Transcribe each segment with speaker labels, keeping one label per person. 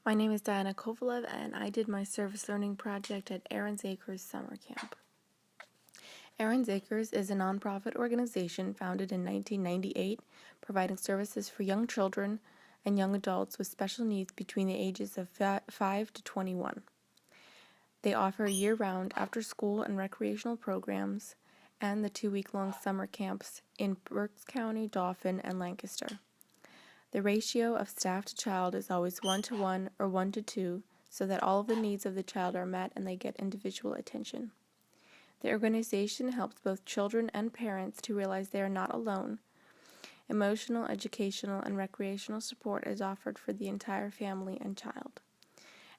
Speaker 1: My name is Diana Kovalev, and I did my service learning project at Aaron's Acres Summer Camp. Aaron's Acres is a nonprofit organization founded in 1998, providing services for young children and young adults with special needs between the ages of 5 to 21. They offer year-round after-school and recreational programs and the 2-week-long summer camps in Berks County, Dauphin, and Lancaster. The ratio of staff to child is always 1-to-1 or 1-to-2, so that all of the needs of the child are met and they get individual attention. The organization helps both children and parents to realize they are not alone. Emotional, educational, and recreational support is offered for the entire family and child.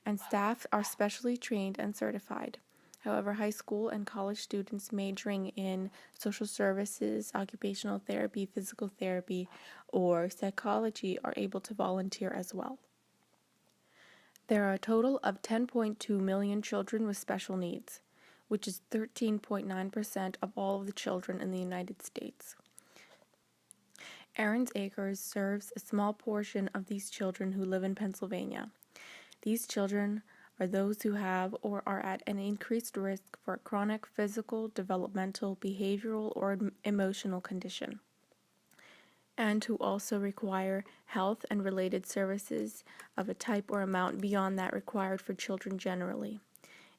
Speaker 1: And staff are specially trained and certified. However, high school and college students majoring in social services, occupational therapy, physical therapy, or psychology are able to volunteer as well. There are a total of 10.2 million children with special needs, which is 13.9% of all of the children in the United States. Aaron's Acres serves a small portion of these children who live in Pennsylvania. These children are those who have or are at an increased risk for a chronic physical, developmental, behavioral, or emotional condition, and who also require health and related services of a type or amount beyond that required for children generally.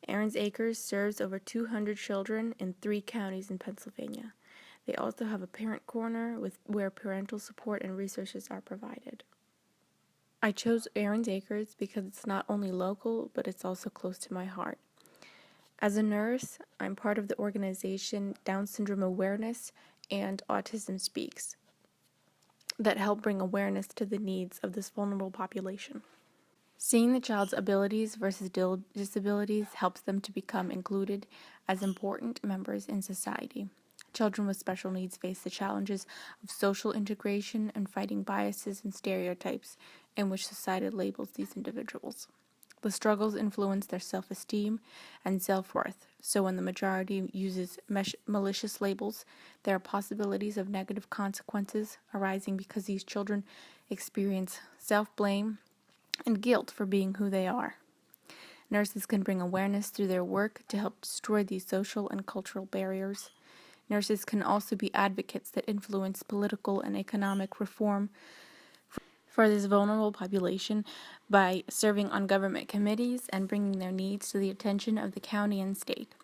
Speaker 1: Aaron's Acres serves over 200 children in 3 counties in Pennsylvania. They also have a parent corner where parental support and resources are provided. I chose Aaron's Acres because it's not only local, but it's also close to my heart. As a nurse, I'm part of the organization Down Syndrome Awareness and Autism Speaks that help bring awareness to the needs of this vulnerable population. Seeing the child's abilities versus disabilities helps them to become included as important members in society. Children with special needs face the challenges of social integration and fighting biases and stereotypes in which society labels these individuals. The struggles influence their self-esteem and self-worth, so when the majority uses malicious labels, there are possibilities of negative consequences arising because these children experience self-blame and guilt for being who they are. Nurses can bring awareness through their work to help destroy these social and cultural barriers. Nurses can also be advocates that influence political and economic reform for this vulnerable population by serving on government committees and bringing their needs to the attention of the county and state.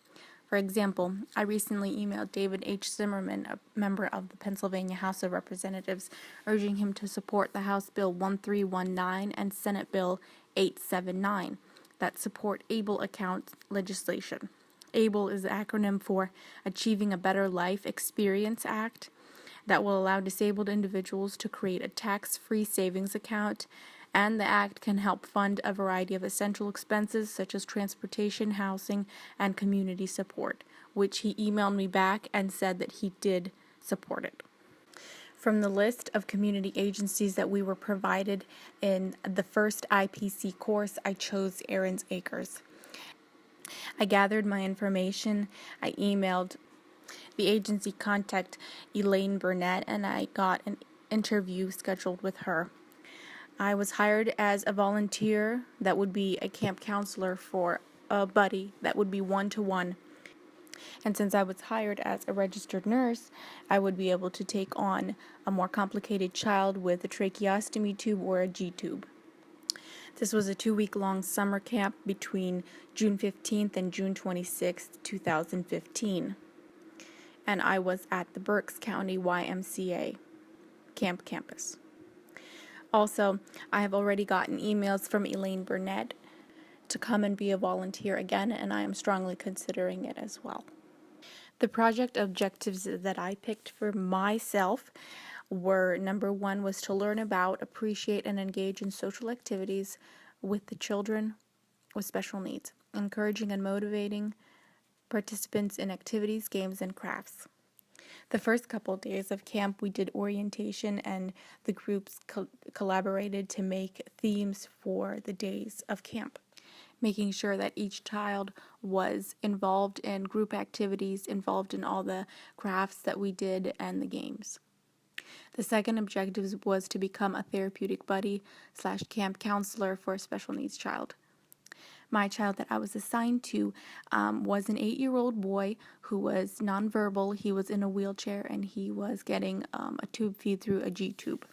Speaker 1: For example, I recently emailed David H. Zimmerman, a member of the Pennsylvania House of Representatives, urging him to support the House Bill 1319 and Senate Bill 879 that support ABLE account legislation. ABLE is the acronym for Achieving a Better Life Experience Act that will allow disabled individuals to create a tax-free savings account, and the act can help fund a variety of essential expenses such as transportation, housing, and community support, which he emailed me back and said that he did support it. From the list of community agencies that we were provided in the first IPC course, I chose Aaron's Acres. I gathered my information, I emailed the agency contact Elaine Burnett, and I got an interview scheduled with her. I was hired as a volunteer that would be a camp counselor for a buddy that would be 1-to-1. And since I was hired as a registered nurse, I would be able to take on a more complicated child with a tracheostomy tube or a G-tube. This was a 2-week-long summer camp between June 15th and June 26th, 2015. And I was at the Berks County YMCA camp campus. Also, I have already gotten emails from Elaine Burnett to come and be a volunteer again, and I am strongly considering it as well. The project objectives that I picked for myself were, number 1 was to learn about, appreciate, and engage in social activities with the children with special needs, encouraging and motivating participants in activities, games, and crafts. The first couple of days of camp, we did orientation, and the groups collaborated to make themes for the days of camp, making sure that each child was involved in group activities, involved in all the crafts that we did and the games. The second objective was to become a therapeutic buddy / camp counselor for a special needs child. My child that I was assigned to was an 8-year-old boy who was nonverbal. He was in a wheelchair and he was getting a tube feed through a G-tube.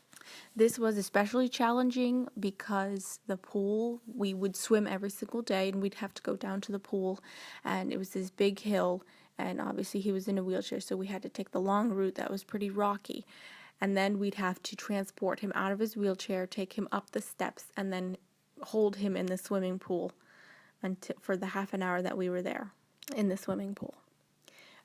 Speaker 1: This was especially challenging because the pool, we would swim every single day and we'd have to go down to the pool, and it was this big hill, and obviously he was in a wheelchair, so we had to take the long route that was pretty rocky, and then we'd have to transport him out of his wheelchair, take him up the steps, and then hold him in the swimming pool for the half an hour that we were there in the swimming pool.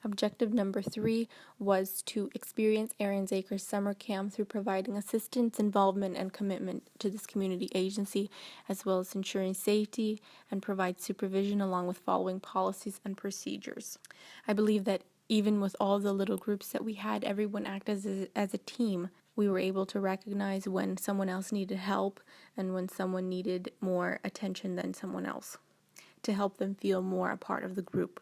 Speaker 1: Objective number 3 was to experience Arians Acres summer camp through providing assistance, involvement, and commitment to this community agency, as well as ensuring safety and provide supervision along with following policies and procedures. I believe that even with all the little groups that we had, everyone acted as a team. We were able to recognize when someone else needed help and when someone needed more attention than someone else, to help them feel more a part of the group.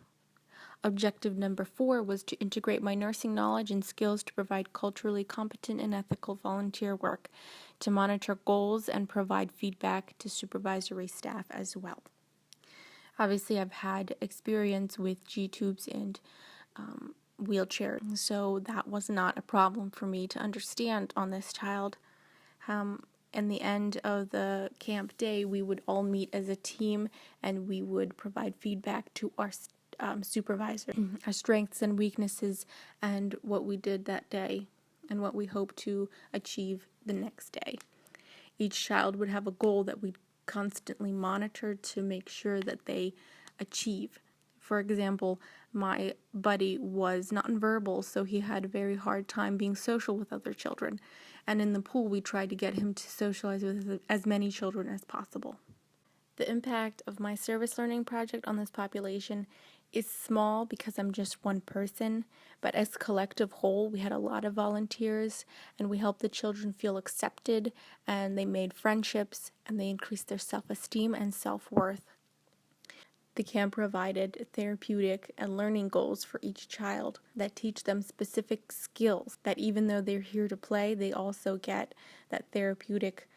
Speaker 1: Objective number 4 was to integrate my nursing knowledge and skills to provide culturally competent and ethical volunteer work, to monitor goals and provide feedback to supervisory staff as well. Obviously, I've had experience with G-tubes and wheelchairs, so that was not a problem for me to understand on this child. In the end of the camp day, we would all meet as a team and we would provide feedback to our supervisor, our strengths and weaknesses, and what we did that day and what we hope to achieve the next day. Each child would have a goal that we constantly monitor to make sure that they achieve. For example, my buddy was nonverbal, so he had a very hard time being social with other children. And in the pool, we tried to get him to socialize with as many children as possible. The impact of my service learning project on this population is small because I'm just one person, but as a collective whole, we had a lot of volunteers, and we helped the children feel accepted, and they made friendships, and they increased their self-esteem and self-worth. The camp provided therapeutic and learning goals for each child that teach them specific skills that even though they're here to play, they also get that therapeutic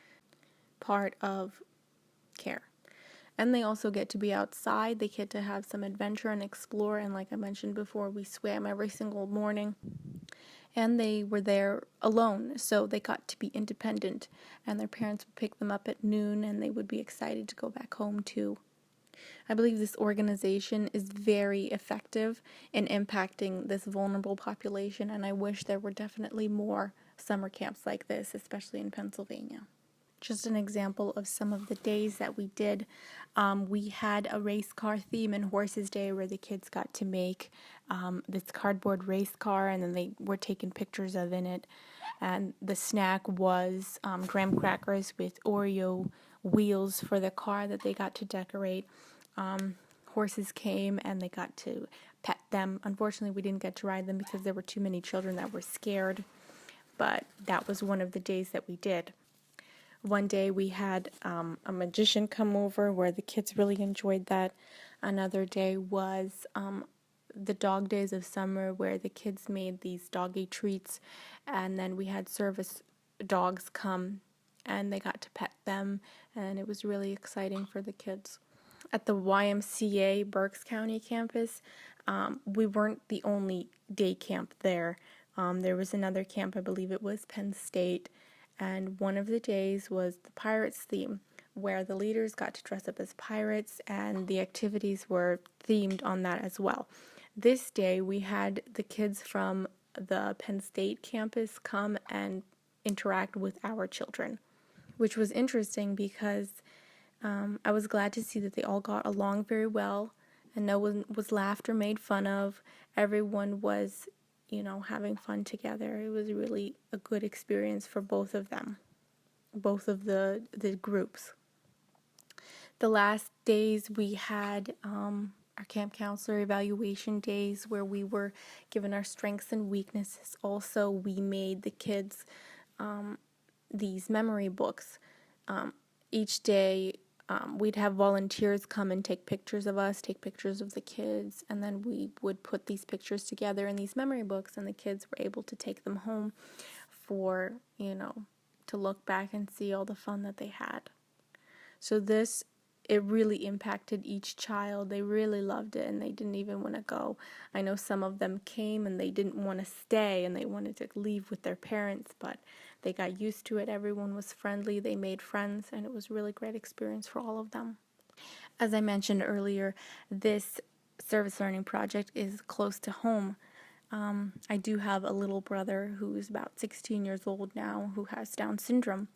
Speaker 1: part of care. And they also get to be outside. They get to have some adventure and explore. And like I mentioned before, we swam every single morning. And they were there alone, so they got to be independent. And their parents would pick them up at noon, and they would be excited to go back home too. I believe this organization is very effective in impacting this vulnerable population, and I wish there were definitely more summer camps like this, especially in Pennsylvania. Just an example of some of the days that we did. We had a race car theme in Horses Day where the kids got to make this cardboard race car, and then they were taking pictures of in it. And the snack was graham crackers with Oreo wheels for the car that they got to decorate. Horses came and they got to pet them. Unfortunately, we didn't get to ride them because there were too many children that were scared, but that was one of the days that we did. One day we had a magician come over where the kids really enjoyed that. Another day was the dog days of summer where the kids made these doggy treats, and then we had service dogs come and they got to pet them, and it was really exciting for the kids. At the YMCA Berks County campus, we weren't the only day camp there. There was another camp, I believe it was Penn State, and one of the days was the Pirates theme, where the leaders got to dress up as pirates, and the activities were themed on that as well. This day, we had the kids from the Penn State campus come and interact with our children, which was interesting because I was glad to see that they all got along very well, and no one was laughed or made fun of. Everyone was, having fun together. It was really a good experience for both of them, both of the groups. The last days we had our camp counselor evaluation days where we were given our strengths and weaknesses. Also, we made the kids these memory books. Each day we'd have volunteers come and take pictures of us, take pictures of the kids, and then we would put these pictures together in these memory books, and the kids were able to take them home for, to look back and see all the fun that they had. So it really impacted each child. They really loved it and they didn't even want to go. I know some of them came and they didn't want to stay and they wanted to leave with their parents, but they got used to it. Everyone was friendly. They made friends and it was a really great experience for all of them. As I mentioned earlier, this service learning project is close to home. I do have a little brother who is about 16 years old now who has Down syndrome.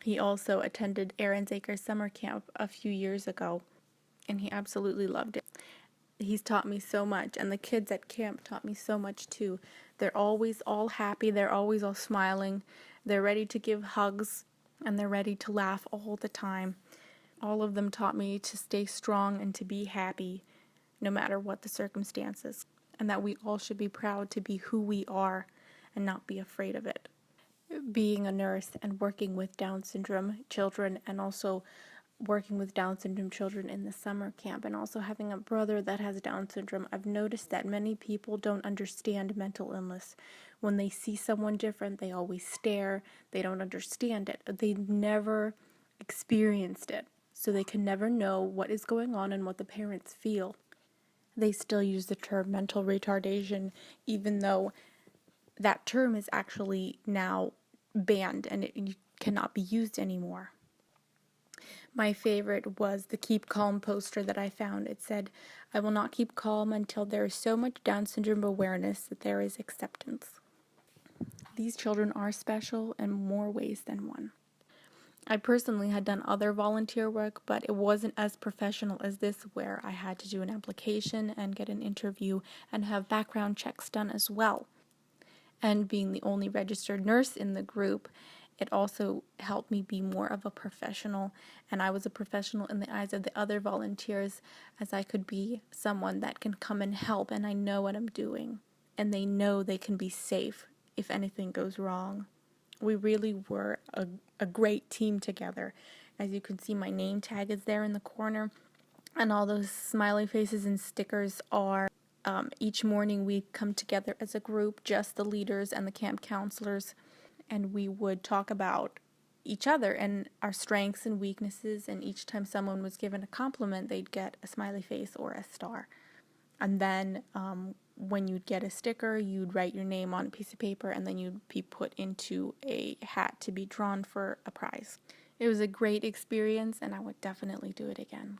Speaker 1: He also attended Aaron's Acres summer camp a few years ago, and he absolutely loved it. He's taught me so much, and the kids at camp taught me so much too. They're always all happy, they're always all smiling, they're ready to give hugs, and they're ready to laugh all the time. All of them taught me to stay strong and to be happy, no matter what the circumstances, and that we all should be proud to be who we are and not be afraid of it. Being a nurse and working with Down syndrome children and also working with Down syndrome children in the summer camp and also having a brother that has Down syndrome, I've noticed that many people don't understand mental illness. When they see someone different, they always stare. They don't understand it. They never experienced it, so they can never know what is going on and what the parents feel. They still use the term mental retardation, even though that term is actually now banned and it cannot be used anymore. My favorite was the Keep Calm poster that I found. It said, "I will not keep calm until there is so much Down syndrome awareness that there is acceptance." These children are special in more ways than one. I personally had done other volunteer work, but it wasn't as professional as this, where I had to do an application and get an interview and have background checks done as well. And being the only registered nurse in the group, it also helped me be more of a professional, and I was a professional in the eyes of the other volunteers, as I could be someone that can come and help, and I know what I'm doing, and they know they can be safe if anything goes wrong. We really were a great team together. As you can see, my name tag is there in the corner, and all those smiley faces and stickers are each morning we'd come together as a group, just the leaders and the camp counselors, and we would talk about each other and our strengths and weaknesses, and each time someone was given a compliment, they'd get a smiley face or a star. And then when you'd get a sticker, you'd write your name on a piece of paper, and then you'd be put into a hat to be drawn for a prize. It was a great experience, and I would definitely do it again.